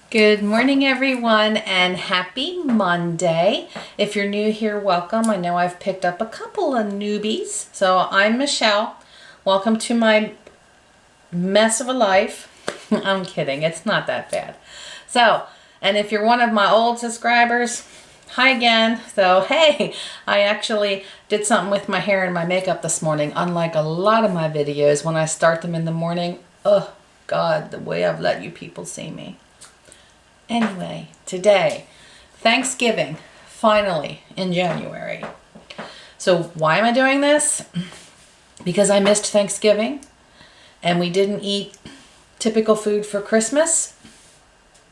Good morning, everyone, and happy Monday. If you're new here, welcome. I know I've picked up a couple of newbies. So I'm Michelle. Welcome to my mess of a life. I'm kidding. It's not that bad. So, and if you're one of my old subscribers, hi again. So, hey, I actually did something with my hair and my makeup this morning. Unlike a lot of my videos, when I start them in the morning, oh God, the way I've let you people see me. Anyway, today, Thanksgiving, finally in January. So why am I doing this? Because I missed Thanksgiving and we didn't eat typical food for Christmas.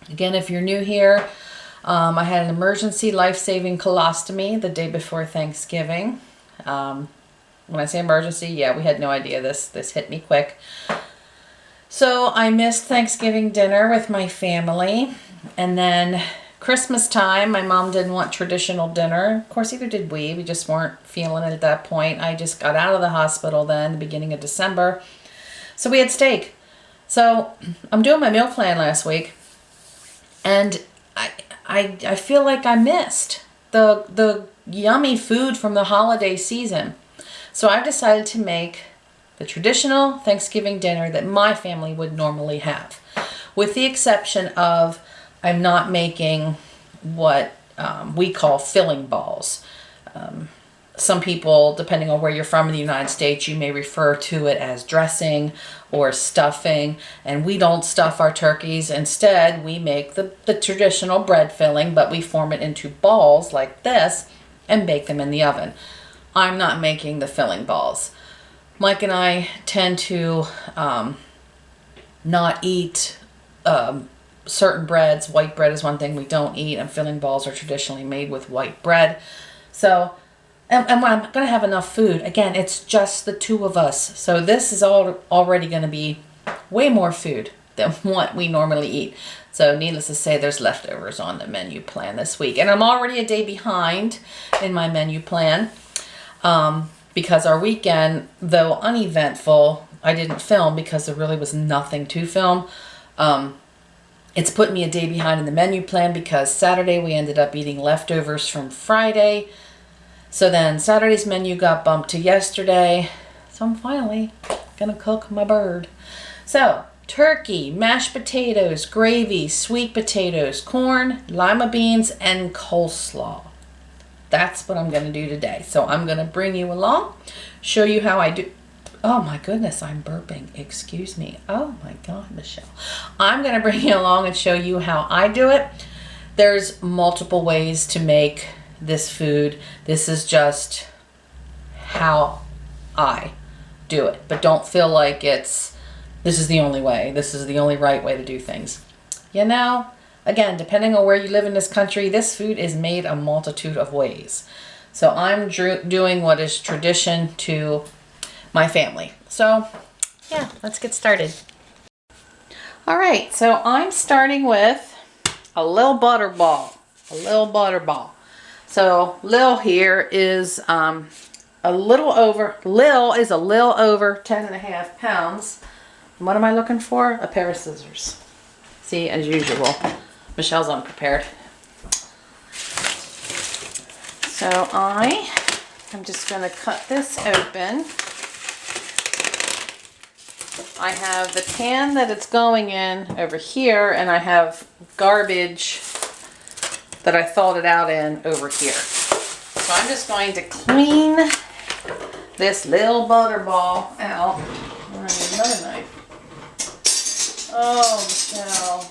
Again, if you're new here, I had an emergency life-saving colostomy the day before Thanksgiving. When I say emergency, yeah, we had no idea this hit me quick. So I missed Thanksgiving dinner with my family. And then Christmas time, my mom didn't want traditional dinner. Of course, either did we. We just weren't feeling it at that point. I just got out of the hospital then, the beginning of December. So we had steak. So I'm doing my meal plan last week. And I feel like I missed the yummy food from the holiday season. So I've decided to make the traditional Thanksgiving dinner that my family would normally have. With the exception of I'm not making what we call filling balls. Some people, depending on where you're from in the United States, you may refer to it as dressing or stuffing. And we don't stuff our turkeys. Instead, we make the traditional bread filling, but we form it into balls like this and bake them in the oven. I'm not making the filling balls. Mike and I tend to not eat certain breads. White bread is one thing we don't eat, and filling balls are traditionally made with white bread. So, and I'm going to have enough food. Again, it's just the two of us. So this is already going to be way more food than what we normally eat. So needless to say, there's leftovers on the menu plan this week. And I'm already a day behind in my menu plan because our weekend, though uneventful, I didn't film because there really was nothing to film. It's put me a day behind in the menu plan because Saturday we ended up eating leftovers from Friday. So then Saturday's menu got bumped to yesterday. So I'm finally gonna cook my bird. So turkey, mashed potatoes, gravy, sweet potatoes, corn, lima beans, and coleslaw. That's what I'm gonna do today. So I'm gonna bring you along, show you how I do. Oh my goodness, I'm burping. Excuse me. Oh my God, Michelle. I'm going to bring you along and show you how I do it. There's multiple ways to make this food. This is just how I do it. But don't feel like this is the only way. This is the only right way to do things. You know, again, depending on where you live in this country, this food is made a multitude of ways. So I'm doing what is tradition to my family. So yeah, let's get started. All right, so I'm starting with a little butter ball. So Lil here is a little over 10.5 pounds. And what am I looking for? A pair of scissors. See, as usual, Michelle's unprepared. So I'm just gonna cut this open. I have the pan that it's going in over here, and I have garbage that I thawed it out in over here. So I'm just going to clean this little butter ball out. I need another knife. Oh, Michelle,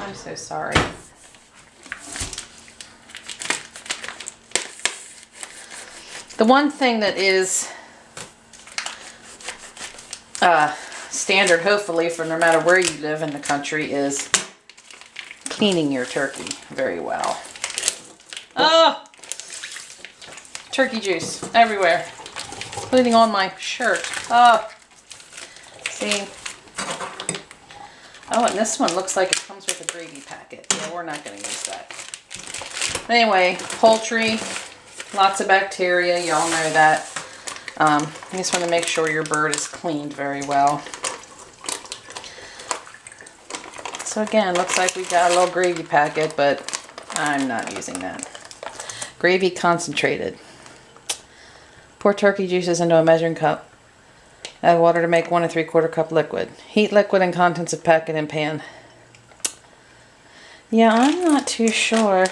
I'm so sorry. The one thing that is standard, hopefully, for no matter where you live in the country is cleaning your turkey very well. Oh! Turkey juice everywhere, including on my shirt. Oh! See? Oh, and this one looks like it comes with a gravy packet. Yeah, we're not going to use that. Anyway, poultry, lots of bacteria, y'all know that. You just want to make sure your bird is cleaned very well. So again, looks like we got a little gravy packet, but I'm not using that. Gravy concentrated. Pour turkey juices into a measuring cup. Add water to make 1 3/4 cup liquid. Heat liquid and contents of packet in pan. Yeah, I'm not too sure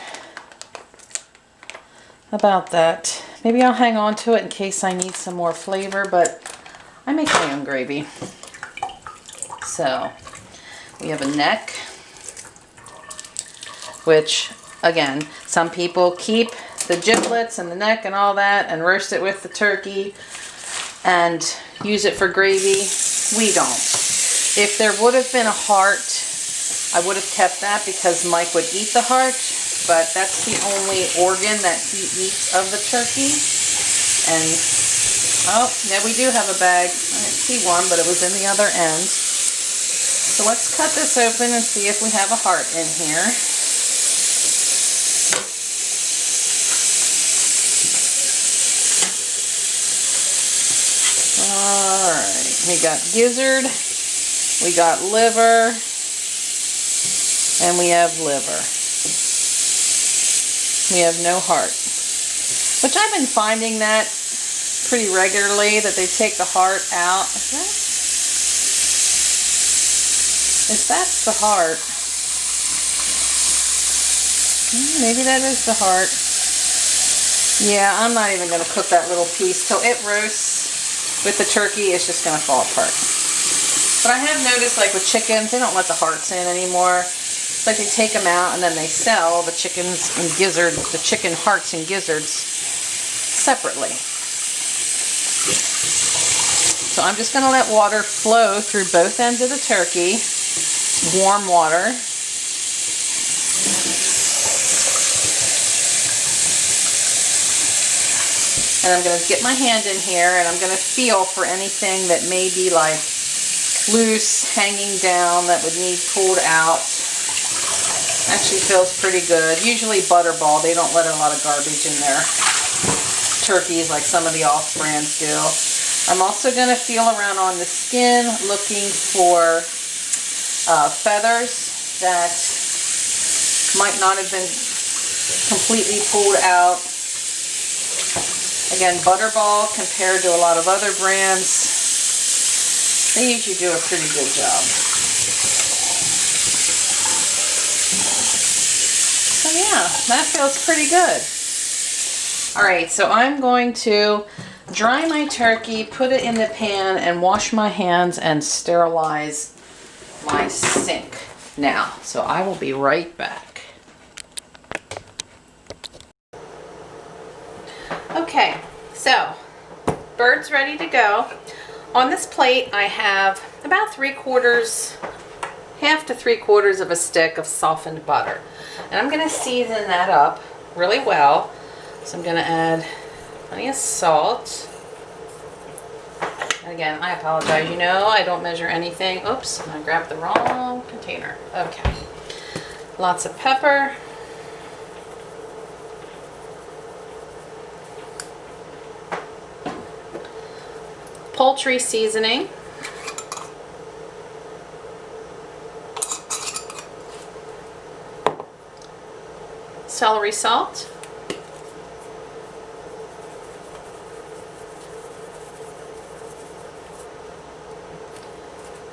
about that. Maybe I'll hang on to it in case I need some more flavor, but I make my own gravy. So, we have a neck, which, again, some people keep the giblets and the neck and all that and roast it with the turkey and use it for gravy. We don't. If there would have been a heart, I would have kept that because Mike would eat the heart, but that's the only organ that he eats of the turkey. And, oh, yeah, we do have a bag. I didn't see one, but it was in the other end. So let's cut this open and see if we have a heart in here. Alright, we got gizzard, we got liver, and we have liver. We have no heart. Which I've been finding that pretty regularly, that they take the heart out. If that's the heart, maybe that is the heart. Yeah, I'm not even going to cook that little piece till it roasts with the turkey. It's just going to fall apart. But I have noticed, like with chickens, they don't let the hearts in anymore. It's like they take them out and then they sell the chickens and gizzard, the chicken hearts and gizzards separately. So I'm just going to let water flow through both ends of the turkey. Warm water. And I'm going to get my hand in here and I'm going to feel for anything that may be like loose, hanging down, that would need pulled out. Actually feels pretty good. Usually Butterball, they don't let a lot of garbage in their turkeys like some of the off brands do. I'm also going to feel around on the skin looking for feathers that might not have been completely pulled out. Again, Butterball compared to a lot of other brands, they usually do a pretty good job. So yeah, that feels pretty good. Alright, so I'm going to dry my turkey, put it in the pan, and wash my hands and sterilize my sink now. So I will be right back. Okay, so bird's ready to go. On this plate I have about half to 3/4 of a stick of softened butter. And I'm going to season that up really well. So I'm going to add plenty of salt. And again, I apologize, you know, I don't measure anything. Oops, I grabbed the wrong container. Okay. Lots of pepper. Poultry seasoning. Celery salt.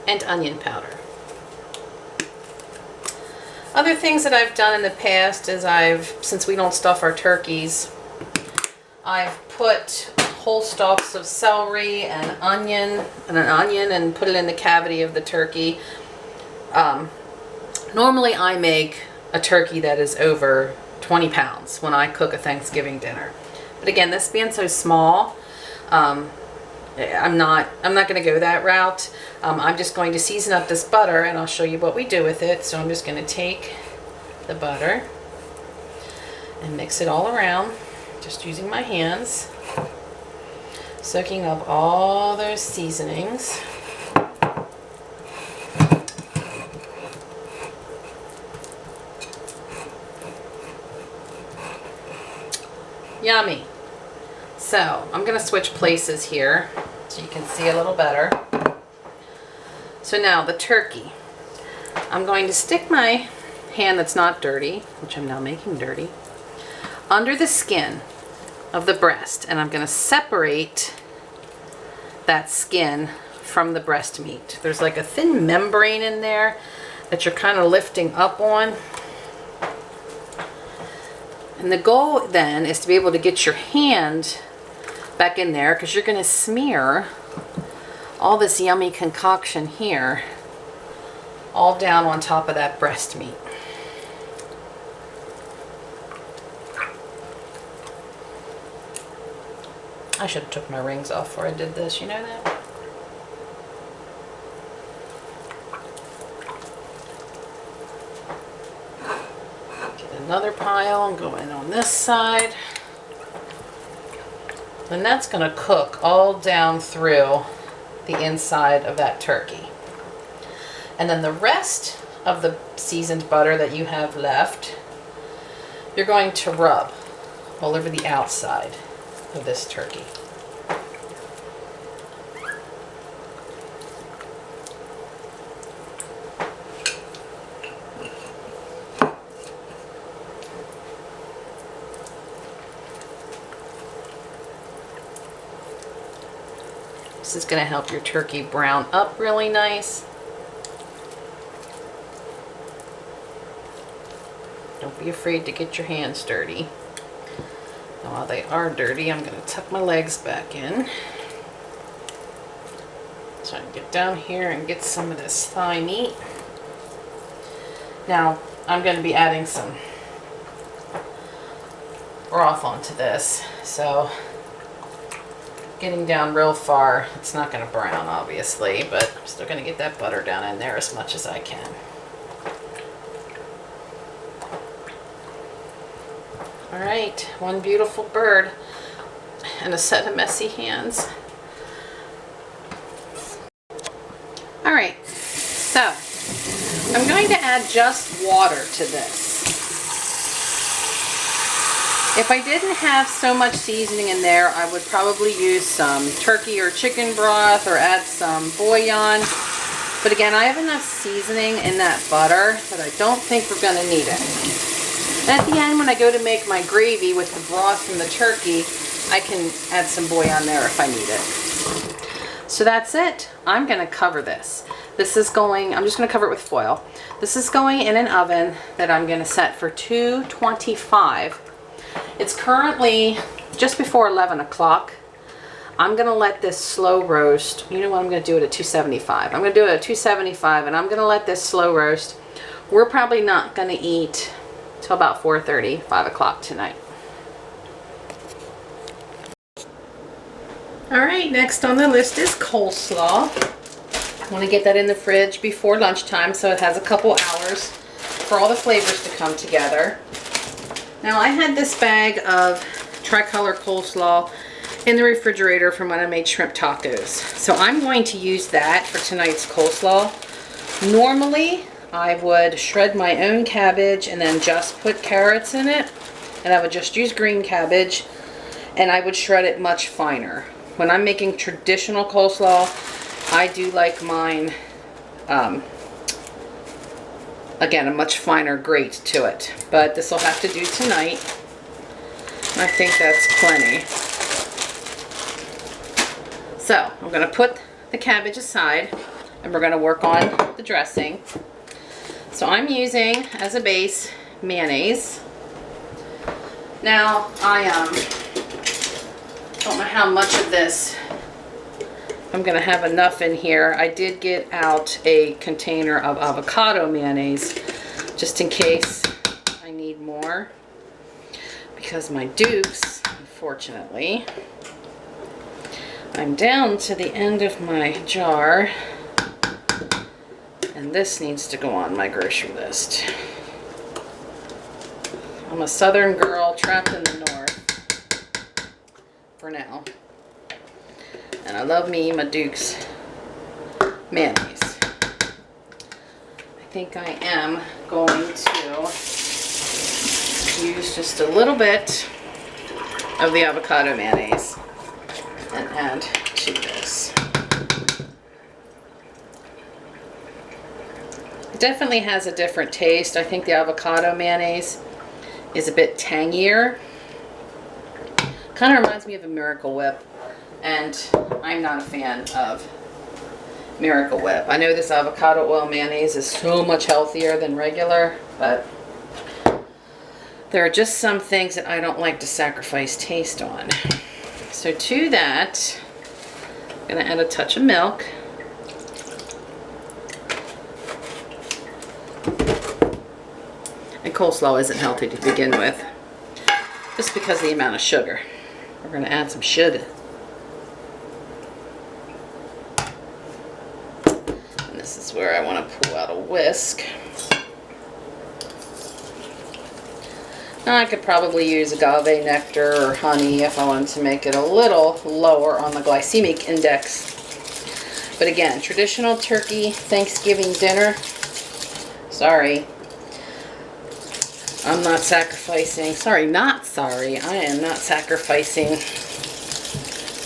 And onion powder. Other things that I've done in the past is since we don't stuff our turkeys, I've put whole stalks of celery and an onion and put it in the cavity of the turkey. Normally I make a turkey that is over 20 pounds when I cook a Thanksgiving dinner. But again, this being so small, I'm not going to go that route. I'm just going to season up this butter and I'll show you what we do with it. So I'm just going to take the butter and mix it all around, just using my hands, soaking up all those seasonings. Yummy. So I'm going to switch places here so you can see a little better. So now the turkey. I'm going to stick my hand that's not dirty, which I'm now making dirty, under the skin of the breast, and I'm going to separate that skin from the breast meat. There's like a thin membrane in there that you're kind of lifting up on. And the goal then is to be able to get your hand back in there, because you're going to smear all this yummy concoction here all down on top of that breast meat. I should have took my rings off before I did this, you know that? Get another pile and go in on this side. And that's going to cook all down through the inside of that turkey. And then the rest of the seasoned butter that you have left, you're going to rub all over the outside of this turkey. This is going to help your turkey brown up really nice. Don't be afraid to get your hands dirty. And while they are dirty, I'm going to tuck my legs back in so I can get down here and get some of this thigh meat. Now, I'm going to be adding some broth onto this, so getting down real far, it's not going to brown obviously, but I'm still going to get that butter down in there as much as I can. Alright, one beautiful bird and a set of messy hands. Alright, so I'm going to add just water to this. If I didn't have so much seasoning in there, I would probably use some turkey or chicken broth or add some bouillon. But again, I have enough seasoning in that butter that I don't think we're going to need it. And at the end, when I go to make my gravy with the broth from the turkey, I can add some bouillon there if I need it. So that's it. I'm going to cover this. I'm just going to cover it with foil. This is going in an oven that I'm going to set for 225. It's currently just before 11 o'clock. I'm going to let this slow roast. You know what? I'm going to do it at 275. I'm going to do it at 275, and I'm going to let this slow roast. We're probably not going to eat till about 4:30, 5 o'clock tonight. Alright, next on the list is coleslaw. I want to get that in the fridge before lunchtime so it has a couple hours for all the flavors to come together. Now I had this bag of tricolor coleslaw in the refrigerator from when I made shrimp tacos. So I'm going to use that for tonight's coleslaw. Normally I would shred my own cabbage and then just put carrots in it, and I would just use green cabbage, and I would shred it much finer. When I'm making traditional coleslaw, I do like mine, again, a much finer grate to it, but this will have to do tonight. I think that's plenty. So I'm going to put the cabbage aside and we're going to work on the dressing. So I'm using as a base mayonnaise. Now I don't know how much of this I'm going to have enough in here. I did get out a container of avocado mayonnaise just in case I need more, because my Dukes, unfortunately, I'm down to the end of my jar, and this needs to go on my grocery list. I'm a southern girl trapped in the north for now. And I love me my Duke's mayonnaise. I think I am going to use just a little bit of the avocado mayonnaise and add to this. It definitely has a different taste. I think the avocado mayonnaise is a bit tangier. Kind of reminds me of a Miracle Whip, and I'm not a fan of Miracle Whip. I know this avocado oil mayonnaise is so much healthier than regular, but there are just some things that I don't like to sacrifice taste on. So to that, I'm going to add a touch of milk. And coleslaw isn't healthy to begin with, just because of the amount of sugar. We're going to add some sugar. And this is where I want to pull out a whisk. Now I could probably use agave nectar or honey if I wanted to make it a little lower on the glycemic index. But again, traditional turkey Thanksgiving dinner, sorry. I'm not sacrificing, I am not sacrificing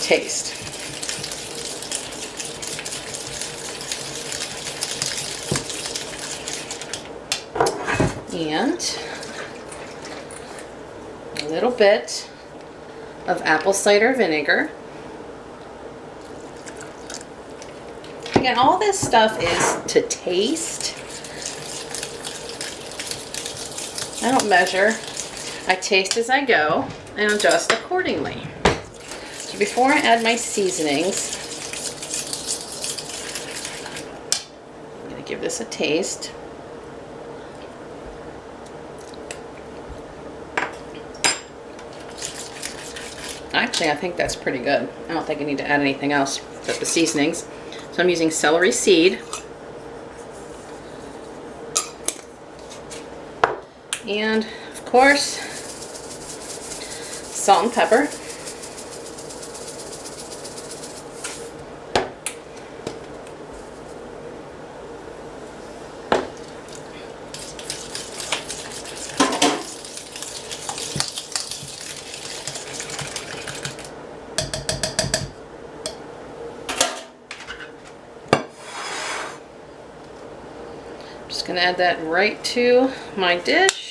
taste. And a little bit of apple cider vinegar. Again, all this stuff is to taste. I don't measure. I taste as I go and adjust accordingly. So before I add my seasonings, I'm going to give this a taste. Actually, I think that's pretty good. I don't think I need to add anything else but the seasonings. So I'm using celery seed. And, of course, salt and pepper. I'm just going to add that right to my dish.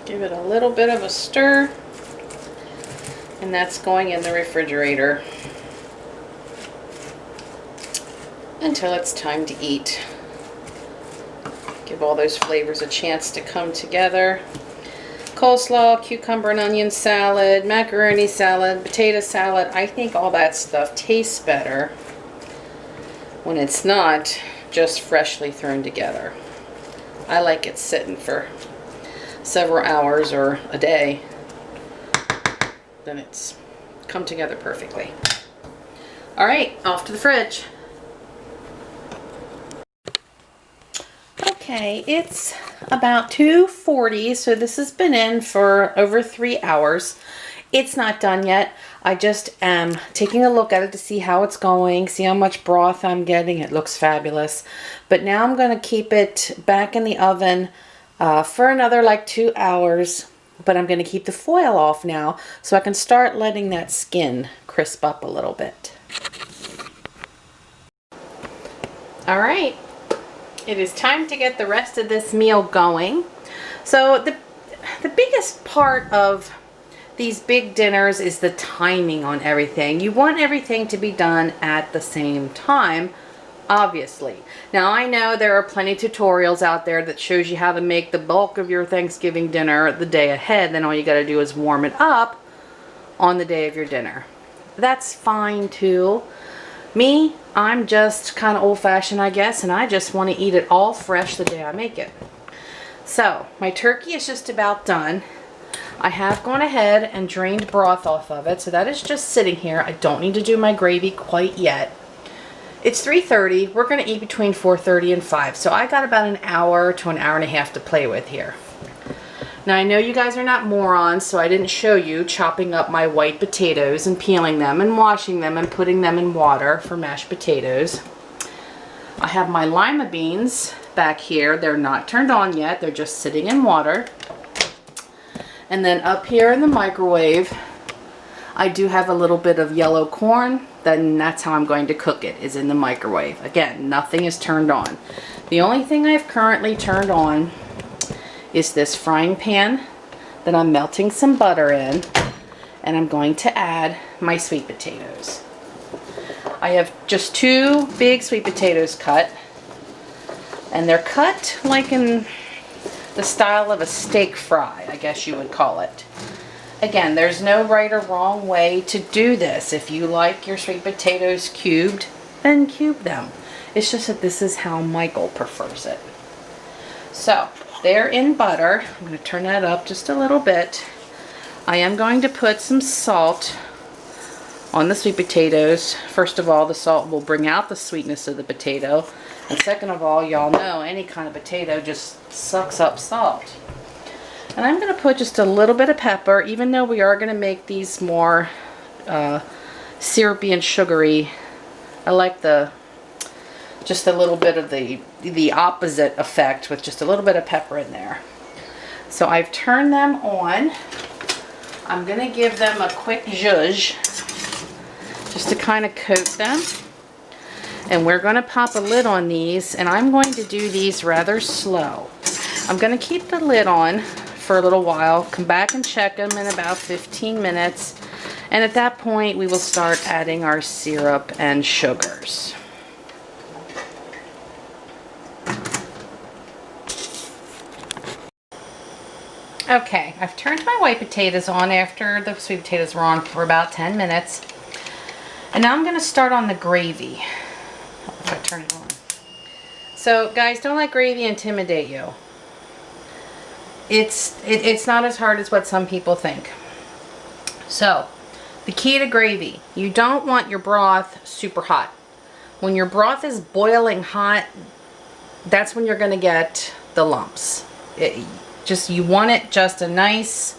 Give it a little bit of a stir, and that's going in the refrigerator until it's time to eat. Give all those flavors a chance to come together. Coleslaw, cucumber and onion salad, macaroni salad, potato salad. I think all that stuff tastes better when it's not just freshly thrown together. I like it sitting for several hours or a day, then it's come together perfectly. All right, off to the fridge. Okay, it's about 2:40, so this has been in for over 3 hours. It's not done yet. I just am taking a look at it to see how it's going, see how much broth I'm getting. It looks fabulous. But now I'm going to keep it back in the oven for another like 2 hours, but I'm going to keep the foil off now so I can start letting that skin crisp up a little bit. All right, it is time to get the rest of this meal going. So the biggest part of these big dinners is the timing on everything. You want everything to be done at the same time, obviously. Now I know there are plenty of tutorials out there that shows you how to make the bulk of your Thanksgiving dinner the day ahead. Then all you got to do is warm it up on the day of your dinner. That's fine too. Me, I'm just kind of old-fashioned, I guess, and I just want to eat it all fresh the day I make it. So my turkey is just about done. I have gone ahead and drained broth off of it, so that is just sitting here. I don't need to do my gravy quite yet. It's 3:30. We're going to eat between 4:30 and 5, so I got about an hour to an hour and a half to play with here. Now I know you guys are not morons, so I didn't show you chopping up my white potatoes and peeling them and washing them and putting them in water for mashed potatoes. I have my lima beans back here. They're not turned on yet. They're just sitting in water. And then up here in the microwave, I do have a little bit of yellow corn. Then that's how I'm going to cook it, is in the microwave. Again, nothing is turned on. The only thing I've currently turned on is this frying pan that I'm melting some butter in, and I'm going to add my sweet potatoes. I have just 2 big sweet potatoes cut, and they're cut like in the style of a steak fry, I guess you would call it. Again, there's no right or wrong way to do this. If you like your sweet potatoes cubed, then cube them. It's just that this is how Michael prefers it. So, they're in butter. I'm going to turn that up just a little bit. I am going to put some salt on the sweet potatoes. First of all, the salt will bring out the sweetness of the potato. And second of all, y'all know any kind of potato just sucks up salt. And I'm going to put just a little bit of pepper, even though we are going to make these more syrupy and sugary. I like just a little bit of the opposite effect with just a little bit of pepper in there. So I've turned them on. I'm going to give them a quick zhuzh just to kind of coat them. And we're going to pop a lid on these, and I'm going to do these rather slow. I'm going to keep the lid on for a little while, come back and check them in about 15 minutes, and at that point we will start adding our syrup and sugars. Okay, I've turned my white potatoes on after the sweet potatoes were on for about 10 minutes. And now I'm going to start on the gravy. If I turn it on. So guys, don't let gravy intimidate you. It's not as hard as what some people think. So, the key to gravy, you don't want your broth super hot. When your broth is boiling hot, that's when you're going to get the lumps. You want it just a nice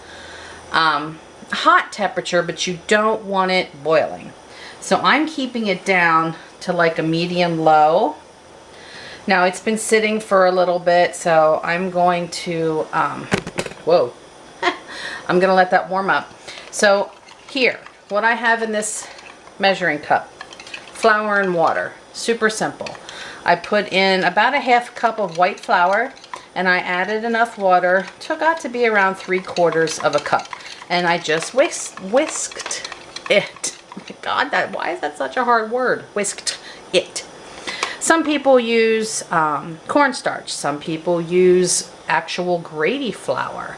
hot temperature, but you don't want it boiling. So I'm keeping it down to like a medium low. Now it's been sitting for a little bit, so I'm going to, whoa, I'm going to let that warm up. So here, what I have in this measuring cup, flour and water, super simple. I put in about a half cup of white flour, and I added enough water to got to be around 3/4 of a cup. And I just whisked it. Oh my God, why is that such a hard word? Whisked it. Some people use cornstarch. Some people use actual gravy flour.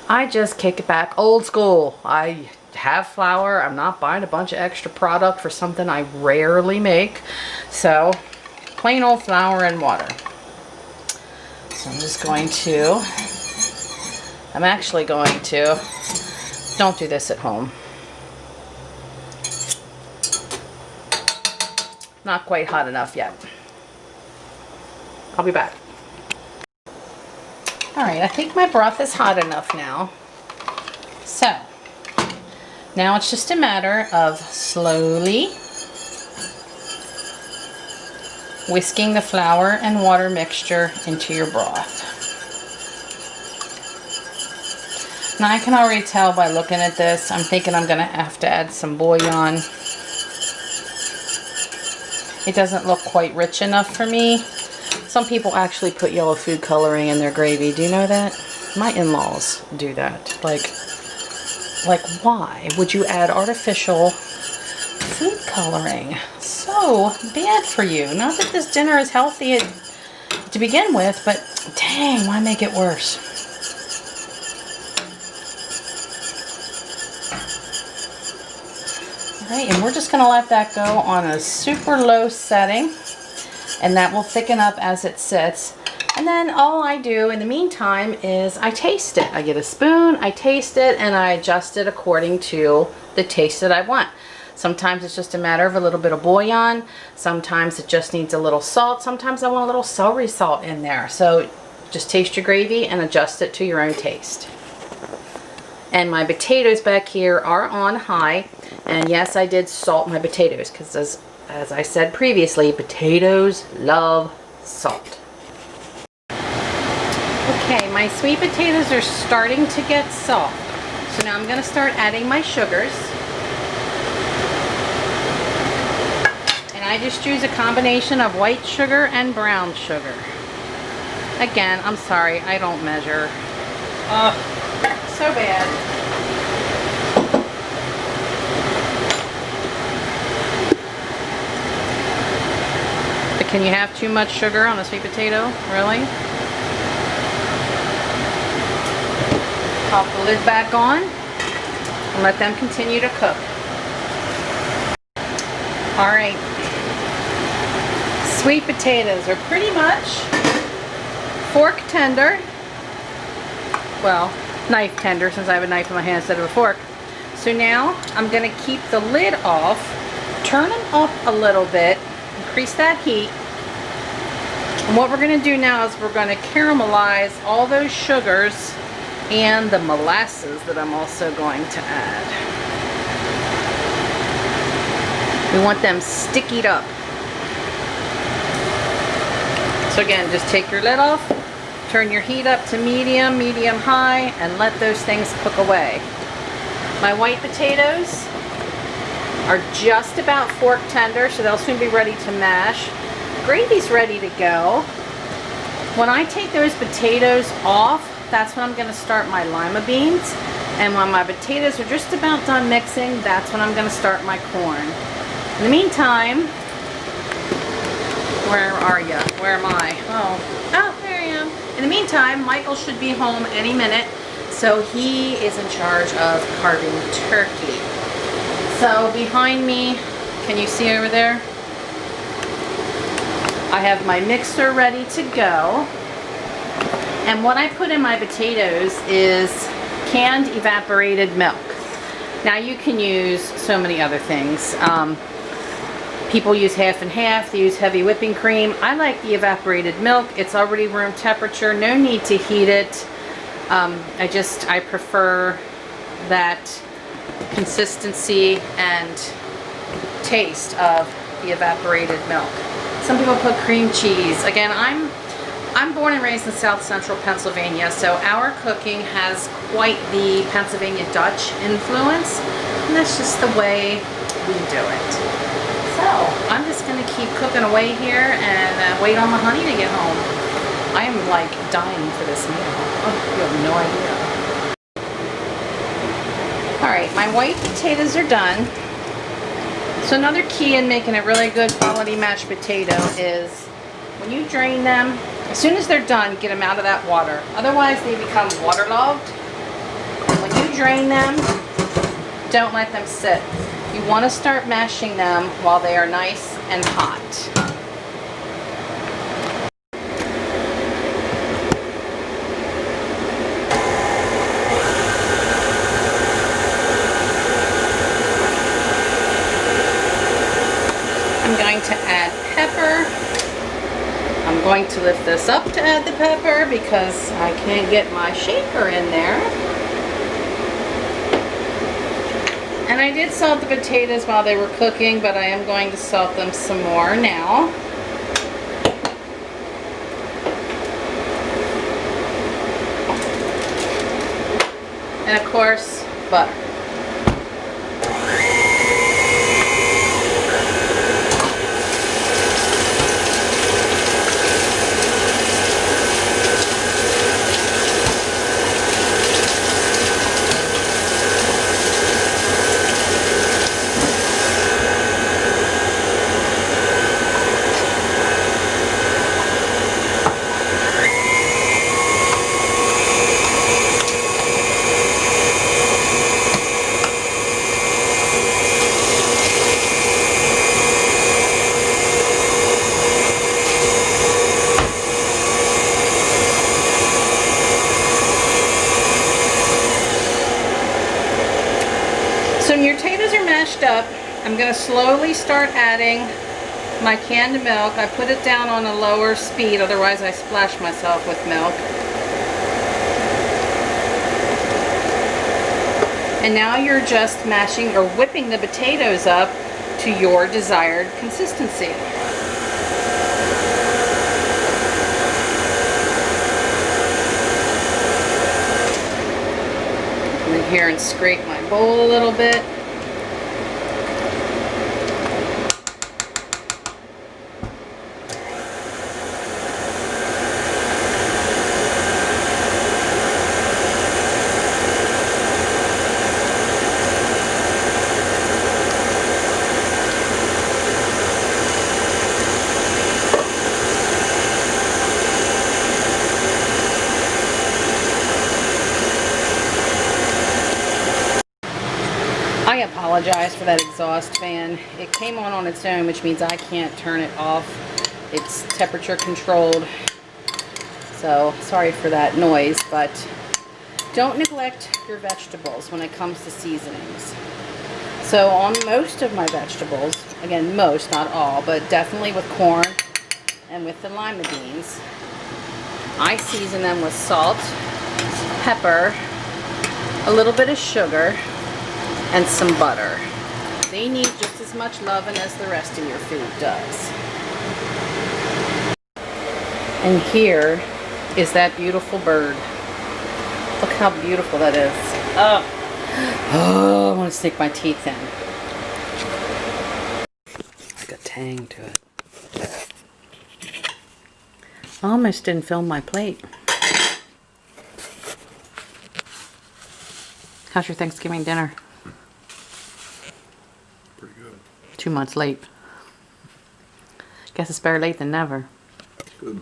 I just kick it back old school. I have flour. I'm not buying a bunch of extra product for something I rarely make. So, plain old flour and water. So I'm just going to, don't do this at home. Not quite hot enough yet. I'll be back. Alright, I think my broth is hot enough now. So, now it's just a matter of slowly whisking the flour and water mixture into your broth. Now I can already tell by looking at this, I'm thinking I'm going to have to add some bouillon. It doesn't look quite rich enough for me. Some people actually put yellow food coloring in their gravy. Do you know that? My in-laws do that. Like why would you add artificial food coloring? So bad for you. Not that this dinner is healthy to begin with, but dang, why make it worse? Alright, and we're just going to let that go on a super low setting, and that will thicken up as it sits. And then all I do in the meantime is I taste it. I get a spoon, I taste it, and I adjust it according to the taste that I want. Sometimes it's just a matter of a little bit of bouillon. Sometimes it just needs a little salt. Sometimes I want a little celery salt in there. So just taste your gravy and adjust it to your own taste. And my potatoes back here are on high. And yes, I did salt my potatoes because as I said previously, potatoes love salt. Okay, my sweet potatoes are starting to get soft. So now I'm going to start adding my sugars. And I just use a combination of white sugar and brown sugar. Again, I'm sorry, I don't measure. So bad. But can you have too much sugar on a sweet potato? Really? Pop the lid back on and let them continue to cook. Alright. Sweet potatoes are pretty much fork tender. Well, knife tender, since I have a knife in my hand instead of a fork. So now I'm going to keep the lid off, turn them up a little bit, increase that heat. And what we're going to do now is we're going to caramelize all those sugars and the molasses that I'm also going to add. We want them stickied up. So again, just take your lid off, turn your heat up to medium, medium-high, and let those things cook away. My white potatoes are just about fork tender, so they'll soon be ready to mash. Gravy's ready to go. When I take those potatoes off, that's when I'm going to start my lima beans. And when my potatoes are just about done mixing, that's when I'm going to start my corn. In the meantime, where are you? Where am I? Oh, there I am. In the meantime, Michael should be home any minute, so he is in charge of carving turkey. So behind me, can you see over there? I have my mixer ready to go. And what I put in my potatoes is canned evaporated milk. Now you can use so many other things. People use half and half, they use heavy whipping cream. I like the evaporated milk. It's already room temperature, no need to heat it. I prefer that consistency and taste of the evaporated milk. Some people put cream cheese. Again, I'm born and raised in South Central Pennsylvania, so our cooking has quite the Pennsylvania Dutch influence, and that's just the way we do it. So I'm just going to keep cooking away here and wait on my honey to get home. I am like dying for this meal. Oh, you have no idea. Alright, my white potatoes are done. So another key in making a really good quality mashed potato is when you drain them, as soon as they're done, get them out of that water. Otherwise they become waterlogged. When you drain them, don't let them sit. You want to start mashing them while they are nice and hot. I'm going to add pepper. I'm going to lift this up to add the pepper because I can't get my shaker in there. And I did salt the potatoes while they were cooking, but I am going to salt them some more now. And of course, butter. So when your potatoes are mashed up, I'm going to slowly start adding my canned milk. I put it down on a lower speed, otherwise I splash myself with milk. And now you're just mashing or whipping the potatoes up to your desired consistency. Come in here and scrape my bowl a little bit. I apologize for that exhaust fan. It came on its own, which means I can't turn it off. It's temperature controlled. So sorry for that noise, but don't neglect your vegetables when it comes to seasonings. So on most of my vegetables, again most, not all, but definitely with corn and with the lima beans, I season them with salt, pepper, a little bit of sugar, and some butter. They need just as much loving as the rest of your food does. And here is that beautiful bird. Look how beautiful that is. Oh, I want to stick my teeth in. Like a tang to it. Almost didn't film my plate. How's your Thanksgiving dinner? Pretty good. 2 months late. Guess it's better late than never. Good.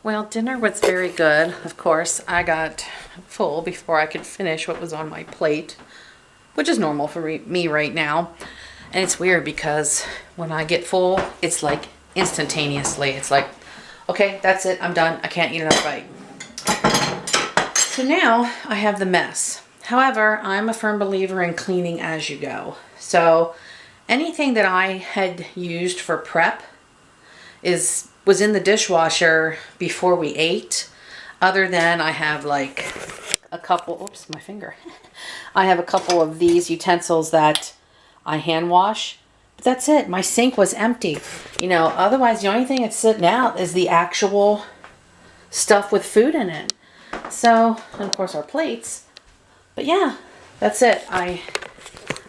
Well, dinner was very good. Of course, I got full before I could finish what was on my plate, which is normal for me right now. And it's weird because when I get full, it's like instantaneously. It's like, okay, that's it. I'm done. I can't eat another bite. So now I have the mess. However, I'm a firm believer in cleaning as you go. So anything that I had used for prep was in the dishwasher before we ate, other than I have like a couple, oops, my finger. I have a couple of these utensils that I hand wash, but that's it. My sink was empty. You know, otherwise the only thing that's sitting out is the actual stuff with food in it. So, and of course our plates. But yeah, that's it.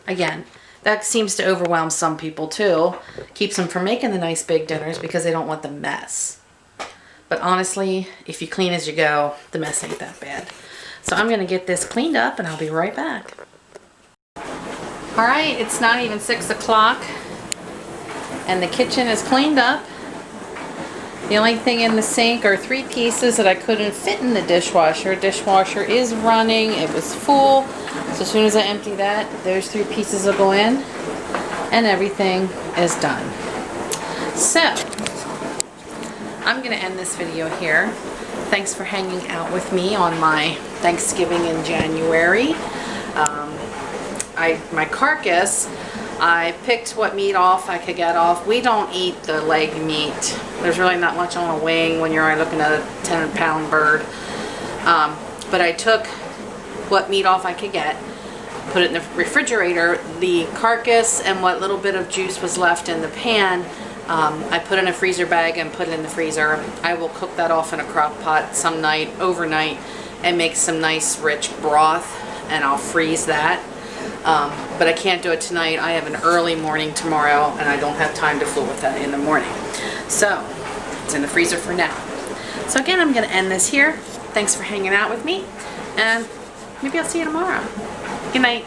Again, that seems to overwhelm some people too. Keeps them from making the nice big dinners because they don't want the mess. But honestly, if you clean as you go, the mess ain't that bad. So I'm gonna get this cleaned up and I'll be right back. All right, it's not even 6 o'clock and the kitchen is cleaned up. The only thing in the sink are 3 pieces that I couldn't fit in the dishwasher. Dishwasher is running, it was full. So as soon as I empty that, those 3 pieces will go in and everything is done. So, I'm gonna end this video here. Thanks for hanging out with me on my Thanksgiving in January. My carcass, I picked what meat off I could get off. We don't eat the leg meat. There's really not much on a wing when you're looking at a 10-pound bird. But I took what meat off I could get, put it in the refrigerator. The carcass and what little bit of juice was left in the pan, I put in a freezer bag and put it in the freezer. I will cook that off in a crock pot some night, overnight, and make some nice rich broth, and I'll freeze that. But I can't do it tonight. I have an early morning tomorrow and I don't have time to fool with that in the morning. So it's in the freezer for now. So again, I'm going to end this here. Thanks for hanging out with me and maybe I'll see you tomorrow. Good night.